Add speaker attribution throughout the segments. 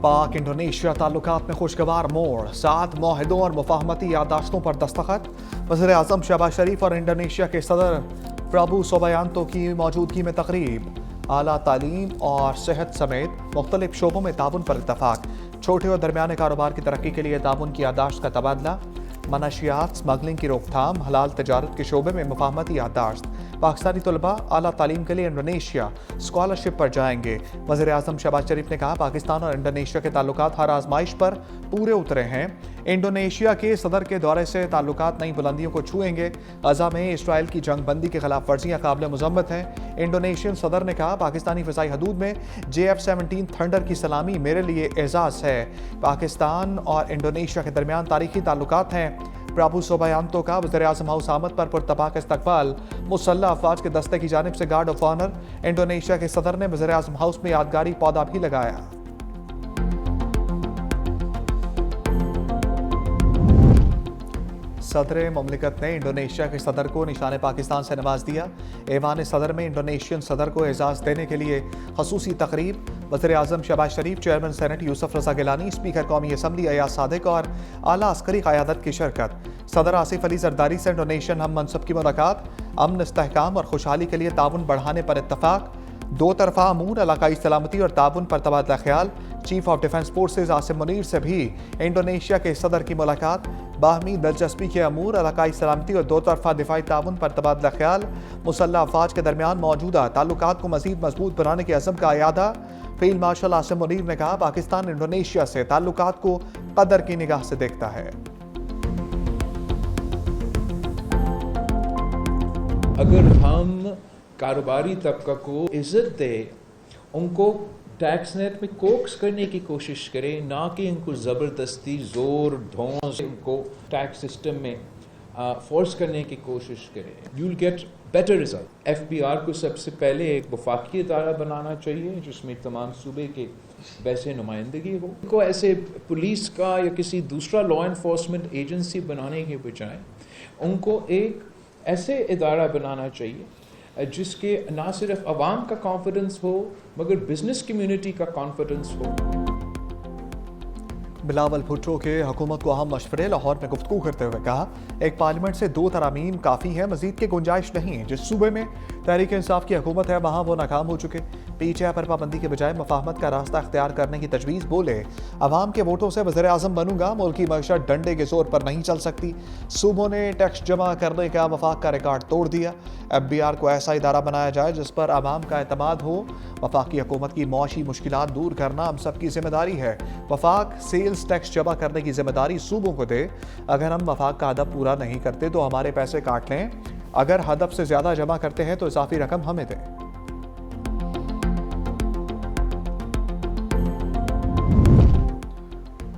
Speaker 1: पाक इंडोनेशिया ताल्लुकात में खुशगवार मोड़, 7 मुआहदों और मुफाहमती याददाश्तों पर दस्तखत। वज़ीर आज़म शहबाज शरीफ और इंडोनेशिया के सदर प्रभु सुबियांतो की मौजूदगी में तकरीब। आला तालीम और सेहत समेत मुख्तलिफ शोबों में ताउन पर इत्तफाक। छोटे और दरमियाने कारोबार की तरक्की के लिए ताउन की याददाश्त का तबादला। मनशियात स्मगलिंग की रोकथाम, हलाल तजारत के शोबे में मुफाहमती याददाश्त। पाकिस्तानी तलबा आला तालीम के लिए इंडोनेशिया स्कॉलरशिप पर जाएंगे। वज़ीर आज़म शहबाज शरीफ ने कहा, पाकिस्तान और इंडोनेशिया के ताल्लुकात हर आजमाइश पर पूरे उतरे हैं। इंडोनेशिया के सदर के दौरे से ताल्लुकात नई बुलंदियों को छुएंगे। गजा में इसराइल की जंग बंदी के खिलाफ वर्जियां काबिल मुज़म्मत हैं। इंडोनेशियन सदर ने कहा, पाकिस्तानी फ़िज़ाई हदूद में JF-17 थंडर की सलामी मेरे लिए एजाज़ है। पाकिस्तान और इंडोनेशिया के दरमियान तारीखी ताल्लुकात हैं। प्रभु सुबियांतो का वज़ीर आज़म हाउस आमद पर पुरतपाक इस्तकबाल। मुसल्लह अफवाज के दस्ते की जानिब से गार्ड ऑफ ऑनर। इंडोनेशिया के सदर ने वज़ीर आज़म हाउस में यादगारी पौधा भी लगाया। सदर ममलिकत ने इंडोनेशिया के सदर को निशान पाकिस्तान से नवाज दिया। ऐवान सदर में इंडोनेशियन सदर को एजाज़ देने के लिए खसूसी तकरीब। वज़ीर आज़म शहबाज शरीफ, चेयरमैन सेनेट यूसुफ रज़ा गिलानी, स्पीकर कौमी असम्बली अयाज सादिक और आला अस्करी क़यादत की शिरकत। सदर आसिफ अली जरदारी से इंडोनेशियन हम मनसब की मुलाकात। अमन, इस्तेहकाम और खुशहाली के लिए ताउन बढ़ाने पर इत्तफाक। दो तरफा अमूर, इलाकाई सलामती और ताउन पर तबादला ख्याल। Chief of defence forces Asim Munir से भी इंडोनेशिया के सदर की मुलाकात। बाहमी दिलचस्पी के अमूर, इलाकाई सलामती और दो तरफा दिफाई ताउन पर तबादला ख्याल। मुसल्लह अफवाज के दरमियान मौजूदा ताल्लुकात को मज़ीद मजबूत बनाने के अज़म का अयादा। फील्ड मार्शल आसिम मुनीर ने कहा, पाकिस्तान इंडोनेशिया से ताल्लुकात को कदर की निगाह से देखता है।
Speaker 2: अगर हम कारोबारी तबका को इज्जत दे, उनको टैक्स नेट में कोक्स करने की कोशिश करें, ना कि इनको ज़बरदस्ती ज़ोर ढों से उनको टैक्स सिस्टम में फोर्स करने की कोशिश करें, you will get better result. FBR को सबसे पहले एक वफाकी इदारा बनाना चाहिए जिसमें तमाम सूबे के वैसे नुमाइंदगी हो। उनको ऐसे पुलिस का या किसी दूसरा लॉ इन्फोर्समेंट एजेंसी बनाने के बजाय उनको एक ऐसे इदारा बनाना चाहिए जिसके ना सिर्फ अवाम का कॉन्फिडेंस हो मगर बिजनेस कम्युनिटी का कॉन्फिडेंस हो।
Speaker 1: बिलावल भुट्टो के हुकूमत को अहम मशवरे। लाहौर में गुफ्तगू करते हुए कहा, एक पार्लियामेंट से 2 तरामीम काफ़ी है, मजीद की गुंजाइश नहीं। जिस सूबे में तहरीक इंसाफ की हुकूमत है वहाँ वो नाकाम हो चुके। PTI पर पाबंदी के बजाय मुफाहमत का रास्ता अख्तियार करने की तजवीज़। बोले, अवाम के वोटों से वज़ीर आज़म बनूंगा, मुल्क की मईशत डंडे के जोर पर नहीं चल सकती। सूबों ने टैक्स जमा करने का वफाक का रिकॉर्ड तोड़ दिया। FBR को ऐसा इदारा बनाया जाए जिस पर अवाम का एतमाद हो। वफाकी हुकूमत की मौशी मुश्किलात दूर करना हम सब की जिम्मेदारी है। वफाक सेल्स टैक्स जमा करने की जिम्मेदारी सूबों को दे। अगर हम वफाक का हदफ पूरा नहीं करते तो हमारे पैसे काट लें। अगर हदफ से ज़्यादा जमा करते हैं तो इजाफी रकम हमें दें।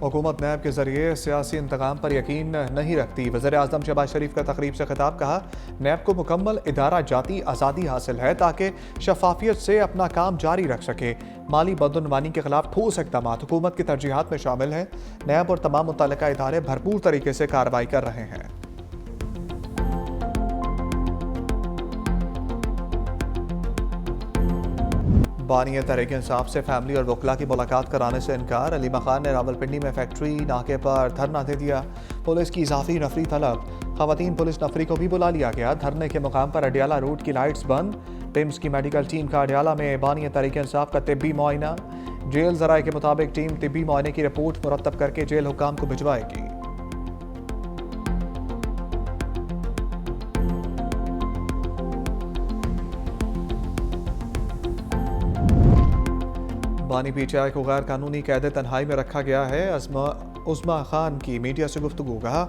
Speaker 1: हुकूमत नैब के जरिए सियासी इंतकाम पर यकीन नहीं रखती। वज़ीर आज़म शहबाज शरीफ का तकरीब से खिताब। कहा, नैब को मुकम्मल इदारा जाती आज़ादी हासिल है ताकि शफाफियत से अपना काम जारी रख सके। माली बदउनवानी के खिलाफ ठोस इक़दाम हुकूमत की तरजीहात में शामिल हैं। नैब और तमाम मुतल्लिका इदारे भरपूर तरीके से कार्रवाई कर रहे हैं। बानी तहरीक इंसाफ से फैमिली और वकला की मुलाकात कराने से इनकार। अली मखान ने रावलपिंडी में फैक्ट्री नाके पर धरना दे दिया। पुलिस की इजाफी नफरी तलब। खवातीन पुलिस नफरी को भी बुला लिया गया। धरने के मुकाम पर अडियाला रोड की लाइट्स बंद। पिम्स की मेडिकल टीम का अडियाला में बानी तहरीक इंसाफ का तिब्बी मुआयना। जेल जराए के मुताबिक टीम तिब्बी मुआयने की रिपोर्ट मुरतब करके जेल हुक्काम को भिजवाएगी। बानी PTI को गैर कानूनी कैद तन्हाई में रखा गया है। उस्मा खान की मीडिया से गुफ्तगू। कहा,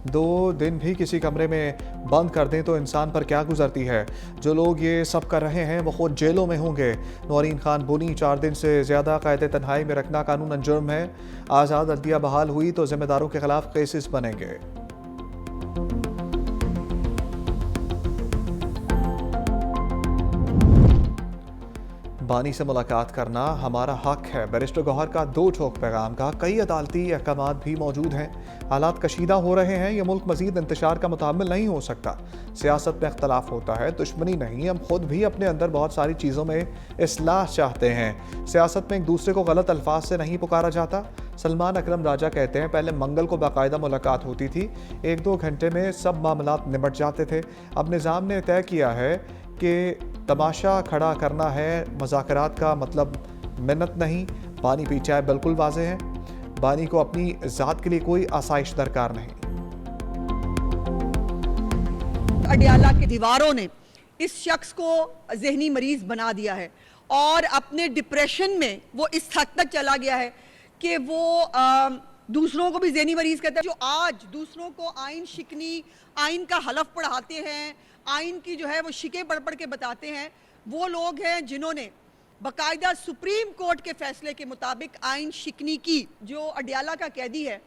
Speaker 1: 2 दिन भी किसी कमरे में बंद कर दें तो इंसान पर क्या गुजरती है। जो लोग ये सब कर रहे हैं वो खुद जेलों में होंगे। नौरीन खान बोली, 4 दिन से ज़्यादा कैद तन्हाई में रखना कानूनन जुर्म है। आज़ाद अदलिया बहाल हुई तो जिम्मेदारों के खिलाफ केसेस बनेंगे। बानी से मुलाकात करना हमारा हक है। बैरिस्टर गौहर का दो ठोक पैगाम का कई अदालती अहकाम भी मौजूद हैं। हालात कशीदा हो रहे हैं, यह मुल्क मजीद इंतशार का मुतामिल नहीं हो सकता। सियासत में इख्तलाफ होता है, दुश्मनी नहीं। हम खुद भी अपने अंदर बहुत सारी चीज़ों में इस्लाह चाहते हैं। सियासत में एक दूसरे को गलत अल्फाज से नहीं पुकारा जाता। सलमान अकरम राजा कहते हैं, पहले मंगल को बाकायदा मुलाकात होती थी, 1-2 घंटे में सब मामलात निपट जाते थे। अब निज़ाम ने तय किया है कि तमाशा खड़ा करना है, मुज़ाकरात का मतलब मिन्नत नहीं। बानी पी चाय बिल्कुल वाज़े है, बानी को अपनी ज़ात के लिए कोई आसाइश दरकार नहीं।
Speaker 3: अडियाला की दीवारों ने इस शख्स को जहनी मरीज बना दिया है और अपने डिप्रेशन में वो इस हद तक चला गया है कि वो दूसरों को भी ज़हनी मरीज कहता है। जो आज दूसरों को आइन शिकनी, आइन का हलफ पढ़ाते हैं, आइन की जो है वो शिकें पढ़ पढ़ के बताते हैं, वो लोग हैं जिन्होंने बाकायदा सुप्रीम कोर्ट के फैसले के मुताबिक आइन शिकनी की। जो अडियाला का कैदी है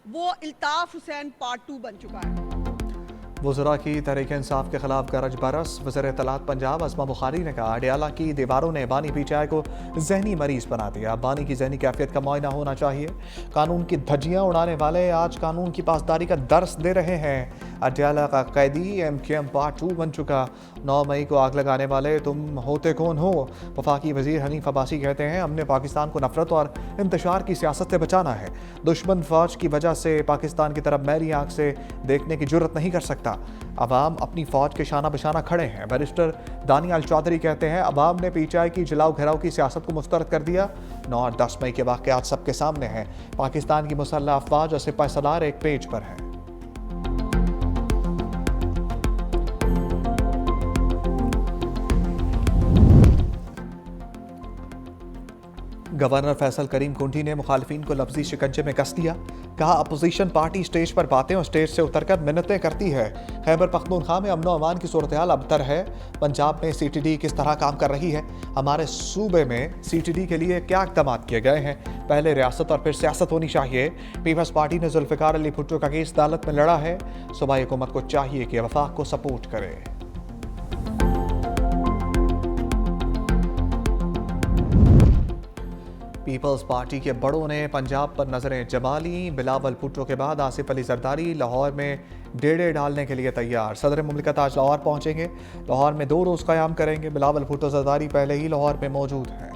Speaker 3: वो इल्ताफ हुसैन पार्ट 2 बन चुका है।
Speaker 1: वज़रा की तहरीक इंसाफ के खिलाफ गरज बरस। वज़ीर इत्तलात पंजाब अस्मा बुखारी ने कहा, अडियाला की दीवारों ने बानी पी चाय को जहनी मरीज बना दिया। बानी की जहनी कैफियत का मुआयना होना चाहिए। कानून की धज्जियाँ उड़ाने वाले आज कानून की पासदारी का दर्स दे रहे हैं। अडियाला का कैदी MKM पार्ट 2 बन चुका। 9 मई को आग लगाने वाले तुम होते कौन हो? वफाकी वज़ीर हनीफ अब्बासी कहते हैं, हमने पाकिस्तान को नफरत और इंतशार की सियासत से बचाना है। दुश्मन फौज की वजह से पाकिस्तान की तरफ मैली आंख से देखने की जुर्रत नहीं कर सकता। अवाम अपनी फौज के शाना बशाना खड़े हैं। बैरिस्टर दानियाल चौधरी कहते हैं, अवाम ने PTI की जलाओ घेराव की सियासत को मुस्तरद कर दिया। 9 और 10 मई के वाक़यात सबके सामने हैं। पाकिस्तान की मुसल्लह अफवाज और सिपाही सलार एक पेज पर है। गवर्नर फैसल करीम कुंठी ने मुखालिफिन को लफ्जी शिकंजे में कस दिया। कहा, अपोजिशन पार्टी स्टेज पर बातें और स्टेज से उतरकर मिन्नतें करती है। खैबर पख्तूनख्वा में अमन अमान की सूरत हाल अबतर है। पंजाब में CTD किस तरह काम कर रही है? हमारे सूबे में CTD के लिए क्या इक़दाम किए गए हैं? पहले रियासत और फिर सियासत होनी चाहिए। पीपल्स पार्टी ने जुल्फ़िकार अली भुट्टो का केस अदालत में लड़ा है। सूबाई हुकूमत को चाहिए कि वफाक को सपोर्ट करे। पीपल्स पार्टी के बड़ों ने पंजाब पर नजरें जमा ली। बिलावल भुट्टो के बाद आसिफ अली जरदारी लाहौर में डेरे डालने के लिए तैयार। सदर मुमलिकत आज लाहौर पहुंचेंगे। लाहौर में 2 रोज़ क़याम करेंगे। बिलावल भुट्टो जरदारी पहले ही लाहौर में मौजूद हैं।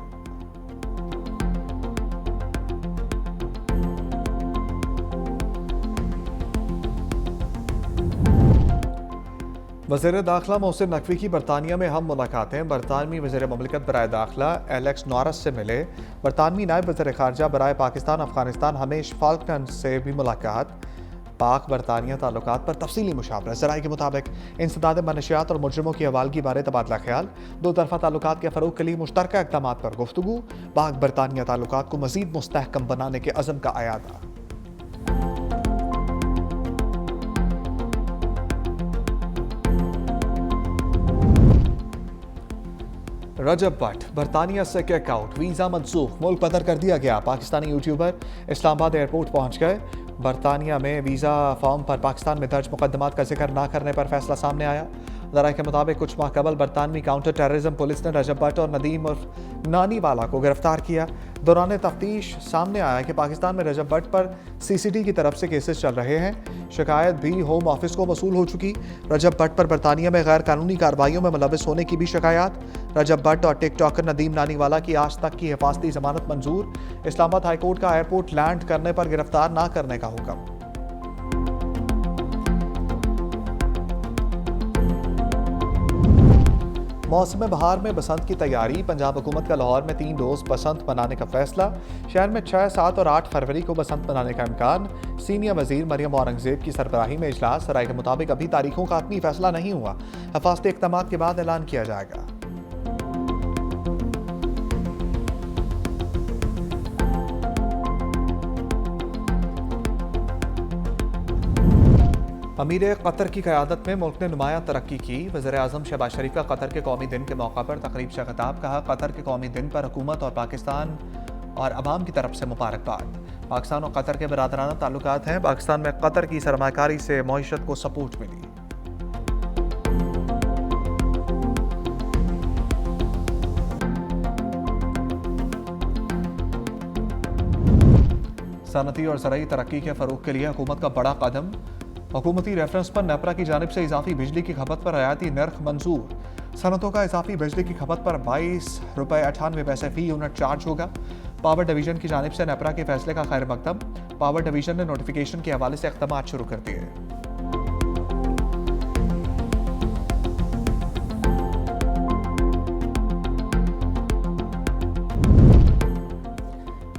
Speaker 1: वज़ीर दाखिला मोहसिन नकवी की बरतानिया में हम मुलाकातें। बरतानवी वज़ीर मुमलिकत बराए दाखिला एलेक्स नॉरस से मिले। बरतानवी नायब वज़ीर ख़ारजा बराए पाकिस्तान अफ़गानिस्तान हमेश फाल्कन से भी मुलाकात। पाक बरतानिया ताल्लुकात पर तफसीली मुशावरत। ज़राए के मुताबिक इंसदाद मनशियात और मुजरिमों की हवालगी बारे तबादला ख्याल। 2 तरफ़ा ताल्लुकात के फ़रोग़ के लिए मुश्तरका इक़दामात पर गुफ्तगू। पाक बरतानिया ताल्लुकात को मज़ीद मुस्तहकम बनाने के अज़म का अयादा। रजब भट्ट बरतानिया से किक आउट, वीज़ा मनसूख, मुल्क बदर कर दिया गया। पाकिस्तानी यूट्यूबर इस्लामाबाद एयरपोर्ट पहुंच गए। बरतानिया में वीज़ा फॉर्म पर पाकिस्तान में दर्ज मुकदमात का जिक्र ना करने पर फैसला सामने आया। ज़राए के मुताबिक कुछ माह कबल बरतानवी काउंटर टेररिज्म पुलिस ने रजब भट्ट और नदीम उर्फ नानी वाला को गिरफ्तार किया। दौरान तफ्तीश सामने आया कि पाकिस्तान में रजब भट्ट पर CCD की तरफ से केसेस चल रहे हैं। शिकायत भी होम ऑफिस को मसूल हो चुकी। रजब भट्ट पर बरतानिया में गैर कानूनी कार्रवाइयों में मुलविस होने की भी शिकायत। रजब भट्ट और टिकटॉकर नदीम नानी वाला की आज तक की हिफाजती जमानत मंजूर। इस्लामाबाद हाईकोर्ट का एयरपोर्ट लैंड करने पर गिरफ्तार ना करने का हुक्म। मौसम बहार में बसंत की तैयारी। पंजाब हुकूमत का लाहौर में 3 रोज़ बसंत मनाने का फैसला। शहर में 6, 7 और 8 फरवरी को बसंत मनाने का इम्कान। सीनियर वजीर मरियम औरंगजेब की सरबराही में इजलास। राय के मुताबिक अभी तारीखों का हतमी फैसला नहीं हुआ। हिफाजती इक़दामात के बाद ऐलान किया जाएगा। अमीर कतर की क़यादत में मुल्क ने नुमाया तरक्की की। वज़ीर-ए-आज़म शहबाज शरीफ का कतर के कौमी दिन के मौका पर तकरीब से खिताब। कहा, कतर के कौमी दिन पर हुकूमत और पाकिस्तान और अवाम की तरफ से मुबारकबाद। पाकिस्तान और कतर के बरादराना ताल्लुकात हैं। पाकिस्तान में कतर की सरमाकारी से मईशत को सपोर्ट मिली। सनती और ज़राई तरक्की के फ़रोग के लिए हुकूमत का बड़ा कदम। हुकूमती रेफरेंस पर नेपरा की जानिब से इजाफी बिजली की खपत पर रियायती नर्ख मंजूर। सनतों का इजाफी बिजली की खपत पर 22 रुपये 98 पैसे फी यूनिट चार्ज होगा। पावर डिवीजन की जानिब से नेपरा के फैसले का खैर मकदम। पावर डिवीजन ने नोटिफिकेशन के हवाले से इक़दाम शुरू कर दिए।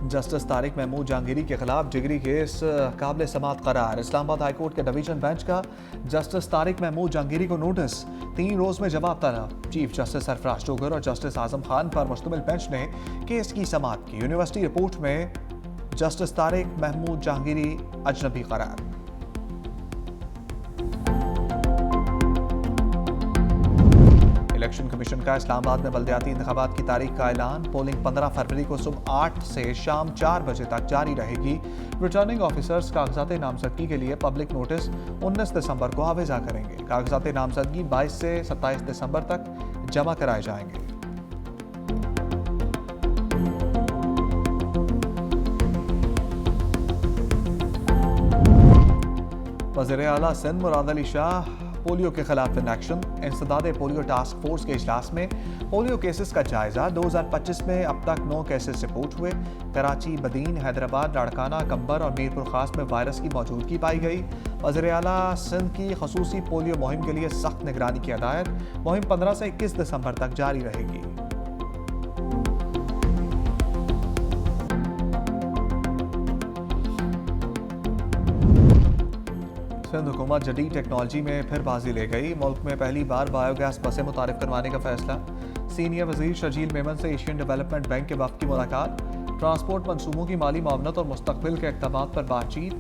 Speaker 1: जस्टिस तारिक महमूद जहांगीरी के खिलाफ डिग्री केस काबिल समात करार। इस्लामाबाद हाईकोर्ट के डिवीजन बेंच का जस्टिस तारिक महमूद जहांगीरी को नोटिस, 3 रोज में जवाब तलब। चीफ जस्टिस सरफराज टोगर और जस्टिस आजम खान पर मुश्तमिल बेंच ने केस की समात की। यूनिवर्सिटी रिपोर्ट में जस्टिस तारिक महमूद जहांगीरी अजनबी करार। इलेक्शन कमीशन का इस्लामाबाद में बल्दियाती इंतखाबात की तारीख का ऐलान। पोलिंग 15 फरवरी को सुबह 8 से शाम 4 बजे तक जारी रहेगी। रिटर्निंग ऑफिसर्स कागजात नामजदगी के लिए पब्लिक नोटिस 19 दिसंबर को आवेजा करेंगे। कागजात नामजदगी 22 से 27 दिसंबर तक जमा कराए जाएंगे। वज़ीर आला सिंध मुराद अली शाह पोलियो के खिलाफ इन एक्शन। इंसदाद पोलियो टास्क फोर्स के इजलास में पोलियो केसेस का जायजा। 2025 में अब तक 9 केसेस रिपोर्ट हुए। कराची, बदीन, हैदराबाद, लाड़काना, कंबर और मीरपुर खास में वायरस की मौजूदगी पाई गई। वज़ीर आला सिंध की खसूसी पोलियो मुहिम के लिए सख्त निगरानी की हदायत। मुहिम 15 से 21 दिसंबर तक जारी रहेगी। सिंध हुकूमत जदीद टेक्नोलॉजी में फिर बाजी ले गई। मुल्क में पहली बार बायोगैस बसें मुतारिफ करवाने का फैसला। सीनियर वजीर शर्जील मेमन से एशियन डेवलपमेंट बैंक के वफ़द की मुलाकात। ट्रांसपोर्ट मनसूबों की माली मामलत और मुस्तकबिल के इक़दामात पर बातचीत।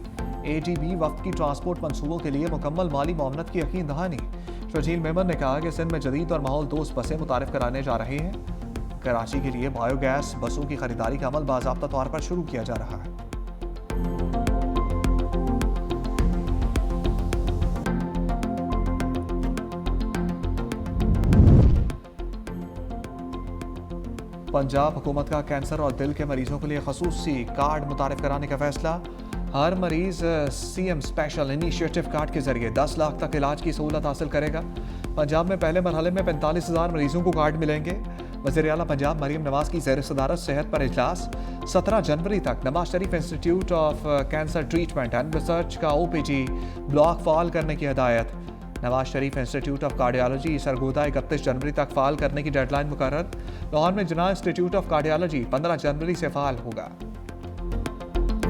Speaker 1: ADB वफ़द की ट्रांसपोर्ट मनसूबों के लिए मुकम्मल माली मामलत की यकीन दहानी। शर्जील मेमन ने कहा कि सिंध में जदीद और माहौल दोस्त बसें मुतारिफ कराने जा रहे हैं। कराची के लिए बायोगैस बसों की खरीदारी का अमल बाज़ाब्ता तौर पर शुरू किया जा रहा है। पंजाब हुकूमत का कैंसर और दिल के मरीजों के लिए खसूसी कार्ड मुतारिफ कराने का फैसला। हर मरीज CM स्पेशल इनिशिएटिव कार्ड के जरिए 10 लाख तक इलाज की सहूलत हासिल करेगा। पंजाब में पहले मरहले में 45,000 मरीजों को कार्ड मिलेंगे। वज़ीर आला पंजाब मरीम नवाज की ज़ेर सदारत सेहत पर इजलास। 17 जनवरी तक Nawaz Sharif institute of cancer treatment and research का OPG ब्लॉक फाल करने की हदायत। Nawaz Sharif institute of cardiology Sargodha 31 जनवरी तक फाल करने की डेडलाइन मुकर्रर। लाहौर में जना इंस्टीट्यूट ऑफ कार्डियोलॉजी 15 जनवरी से फाल होगा।